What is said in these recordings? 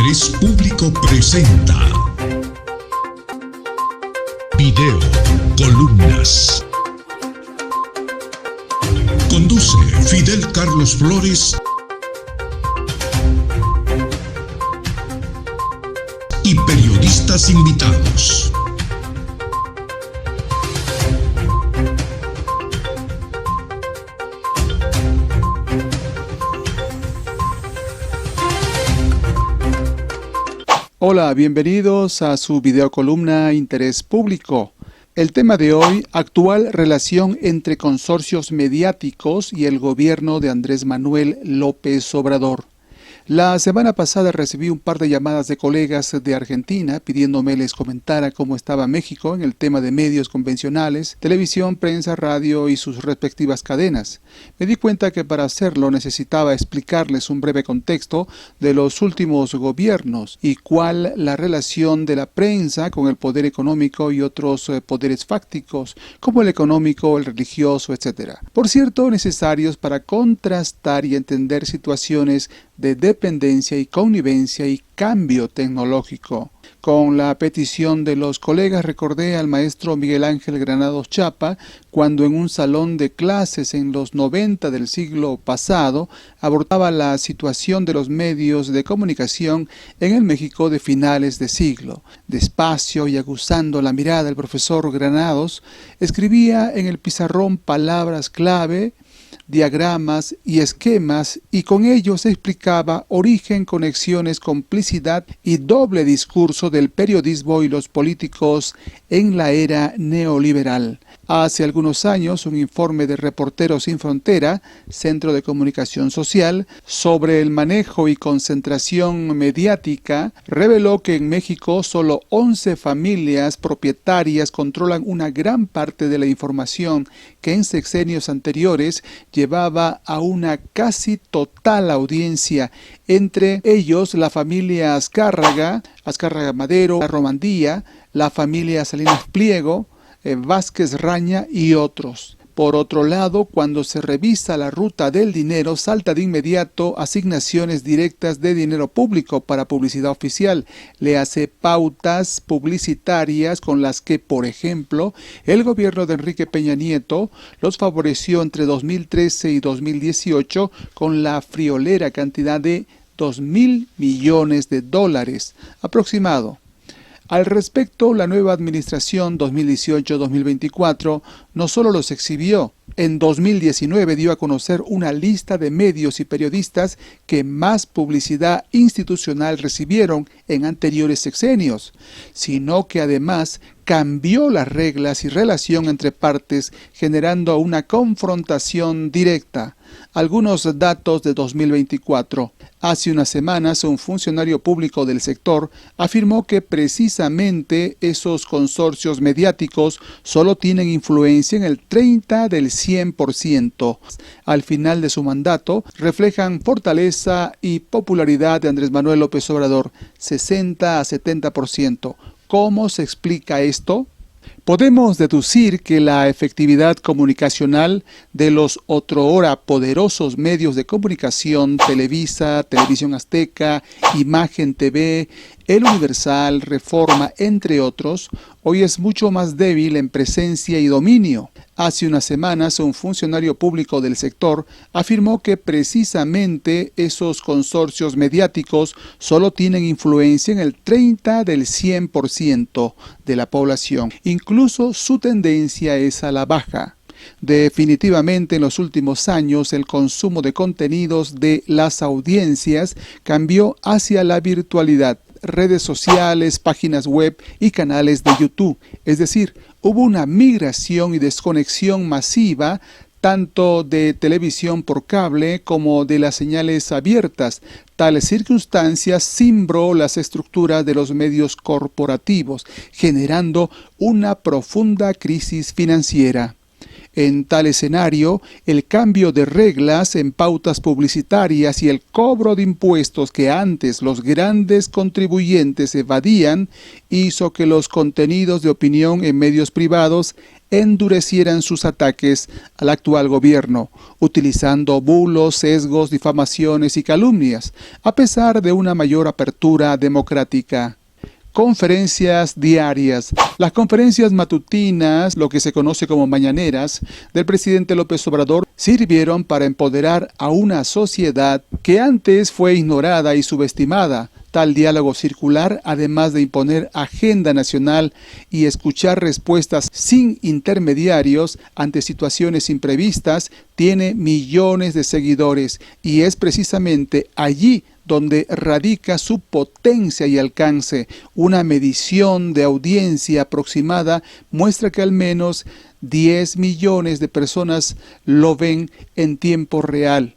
Interés Público presenta Video Columnas. Conduce Fidel Carlos Flores y periodistas invitados. Hola, bienvenidos a su videocolumna Interés Público. El tema de hoy, actual relación entre consorcios mediáticos y el gobierno de Andrés Manuel López Obrador. La semana pasada recibí un par de llamadas de colegas de Argentina pidiéndome les comentara cómo estaba México en el tema de medios convencionales, televisión, prensa, radio y sus respectivas cadenas. Me di cuenta que para hacerlo necesitaba explicarles un breve contexto de los últimos gobiernos y cuál la relación de la prensa con el poder económico y otros poderes fácticos, como el económico, el religioso, etc. Por cierto, necesarios para contrastar y entender situaciones de dependencia y connivencia y cambio tecnológico. Con la petición de los colegas recordé al maestro Miguel Ángel Granados Chapa cuando en un salón de clases en los 90 del siglo pasado abordaba la situación de los medios de comunicación en el México de finales de siglo. Despacio y aguzando la mirada, el profesor Granados escribía en el pizarrón palabras clave, diagramas y esquemas, y con ellos explicaba origen, conexiones, complicidad y doble discurso del periodismo y los políticos en la era neoliberal. Hace algunos años, un informe de Reporteros Sin Frontera, Centro de Comunicación Social, sobre el manejo y concentración mediática, reveló que en México solo 11 familias propietarias controlan una gran parte de la información que en sexenios anteriores llevaba a una casi total audiencia, entre ellos la familia Azcárraga Madero, la Romandía, la familia Salinas Pliego, Vázquez Raña y otros. Por otro lado, cuando se revisa la ruta del dinero, salta de inmediato asignaciones directas de dinero público para publicidad oficial. Le hace pautas publicitarias con las que, por ejemplo, el gobierno de Enrique Peña Nieto los favoreció entre 2013 y 2018 con la friolera cantidad de $2,000 millones aproximado. Al respecto, la nueva administración 2018-2024 no solo los exhibió, en 2019 dio a conocer una lista de medios y periodistas que más publicidad institucional recibieron en anteriores sexenios, sino que además cambió las reglas y relación entre partes, generando una confrontación directa. Algunos datos de 2024. Hace unas semanas, un funcionario público del sector afirmó que precisamente esos consorcios mediáticos solo tienen influencia en el 30 del 100%. Al final de su mandato, reflejan fortaleza y popularidad de Andrés Manuel López Obrador, 60 a 70%. ¿Cómo se explica esto? Podemos deducir que la efectividad comunicacional de los otrora poderosos medios de comunicación, Televisa, Televisión Azteca, Imagen TV, El Universal, Reforma, entre otros, hoy es mucho más débil en presencia y dominio. Hace unas semanas, un funcionario público del sector afirmó que precisamente esos consorcios mediáticos solo tienen influencia en el 30 del 100% de la población. Incluso su tendencia es a la baja. Definitivamente en los últimos años el consumo de contenidos de las audiencias cambió hacia la virtualidad, redes sociales, páginas web y canales de YouTube. Es decir, hubo una migración y desconexión masiva tanto de televisión por cable como de las señales abiertas. Tales circunstancias cimbró las estructuras de los medios corporativos, generando una profunda crisis financiera. En tal escenario, el cambio de reglas en pautas publicitarias y el cobro de impuestos que antes los grandes contribuyentes evadían hizo que los contenidos de opinión en medios privados endurecieran sus ataques al actual gobierno, utilizando bulos, sesgos, difamaciones y calumnias, a pesar de una mayor apertura democrática. Conferencias diarias. Las conferencias matutinas, lo que se conoce como mañaneras, del presidente López Obrador sirvieron para empoderar a una sociedad que antes fue ignorada y subestimada. Tal diálogo circular, además de imponer agenda nacional y escuchar respuestas sin intermediarios ante situaciones imprevistas, tiene millones de seguidores y es precisamente allí donde radica su potencia y alcance. Una medición de audiencia aproximada muestra que al menos 10 millones de personas lo ven en tiempo real.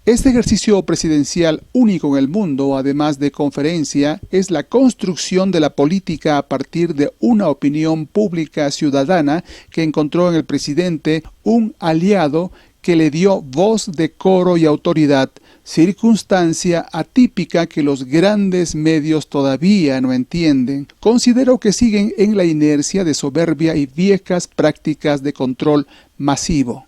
Este ejercicio presidencial único en el mundo, además de conferencia, es la construcción de la política a partir de una opinión pública ciudadana que encontró en el presidente un aliado que le dio voz, decoro y autoridad, circunstancia atípica que los grandes medios todavía no entienden. Considero que siguen en la inercia de soberbia y viejas prácticas de control masivo.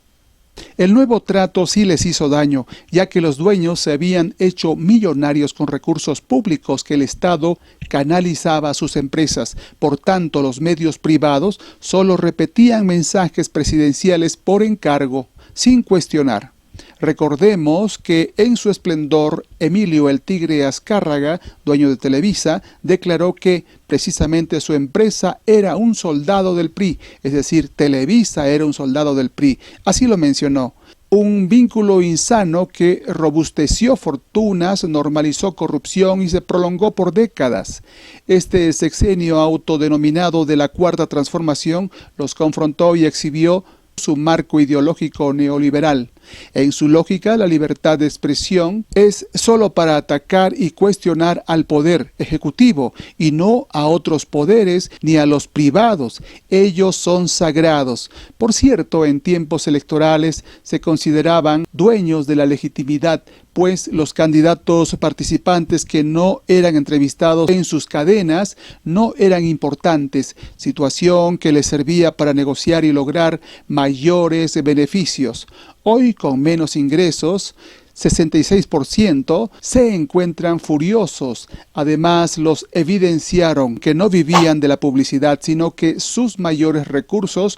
El nuevo trato sí les hizo daño, ya que los dueños se habían hecho millonarios con recursos públicos que el Estado canalizaba a sus empresas. Por tanto, los medios privados solo repetían mensajes presidenciales por encargo, sin cuestionar. Recordemos que en su esplendor, Emilio el Tigre Azcárraga, dueño de Televisa, declaró que precisamente su empresa era un soldado del PRI, es decir, Televisa era un soldado del PRI. Así lo mencionó. Un vínculo insano que robusteció fortunas, normalizó corrupción y se prolongó por décadas. Este sexenio autodenominado de la Cuarta Transformación los confrontó y exhibió su marco ideológico neoliberal. En su lógica, la libertad de expresión es solo para atacar y cuestionar al poder ejecutivo y no a otros poderes ni a los privados. Ellos son sagrados. Por cierto, en tiempos electorales se consideraban dueños de la legitimidad, pues los candidatos participantes que no eran entrevistados en sus cadenas no eran importantes, situación que les servía para negociar y lograr mayores beneficios. Hoy, con menos ingresos, 66%, se encuentran furiosos. Además, los evidenciaron que no vivían de la publicidad, sino que sus mayores recursos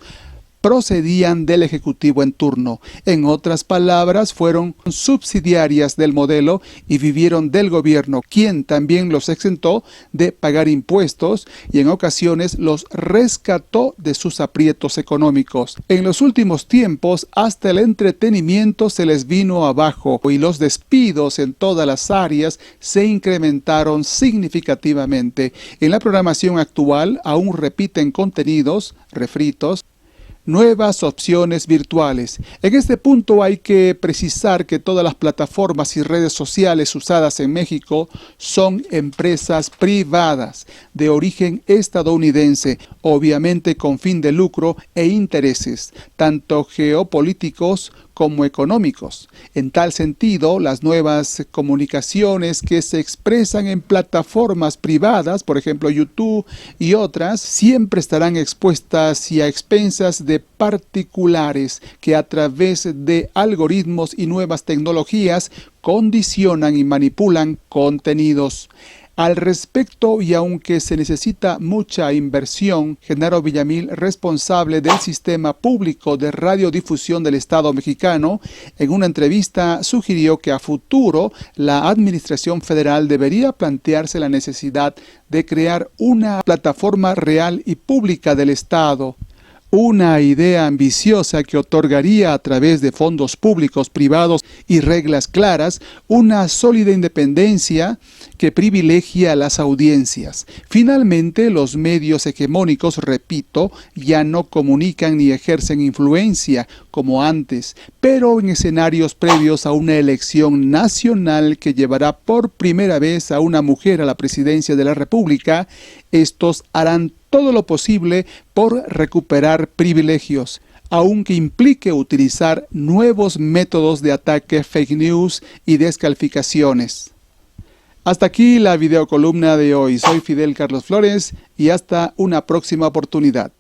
procedían del Ejecutivo en turno. En otras palabras, fueron subsidiarias del modelo y vivieron del gobierno, quien también los exentó de pagar impuestos y en ocasiones los rescató de sus aprietos económicos. En los últimos tiempos, hasta el entretenimiento se les vino abajo y los despidos en todas las áreas se incrementaron significativamente. En la programación actual aún repiten contenidos, refritos, nuevas opciones virtuales. En este punto hay que precisar que todas las plataformas y redes sociales usadas en México son empresas privadas de origen estadounidense, obviamente con fin de lucro e intereses, tanto geopolíticos como económicos. En tal sentido, las nuevas comunicaciones que se expresan en plataformas privadas, por ejemplo YouTube y otras, siempre estarán expuestas y a expensas de particulares que a través de algoritmos y nuevas tecnologías condicionan y manipulan contenidos. Al respecto, y aunque se necesita mucha inversión, Genaro Villamil, responsable del Sistema Público de Radiodifusión del Estado mexicano, en una entrevista sugirió que a futuro la Administración Federal debería plantearse la necesidad de crear una plataforma real y pública del Estado. Una idea ambiciosa que otorgaría a través de fondos públicos, privados y reglas claras, una sólida independencia que privilegia a las audiencias. Finalmente, los medios hegemónicos, repito, ya no comunican ni ejercen influencia como antes, pero en escenarios previos a una elección nacional que llevará por primera vez a una mujer a la presidencia de la República, estos harán todo lo posible por recuperar privilegios, aunque implique utilizar nuevos métodos de ataque, fake news y descalificaciones. Hasta aquí la videocolumna de hoy. Soy Fidel Carlos Flores y hasta una próxima oportunidad.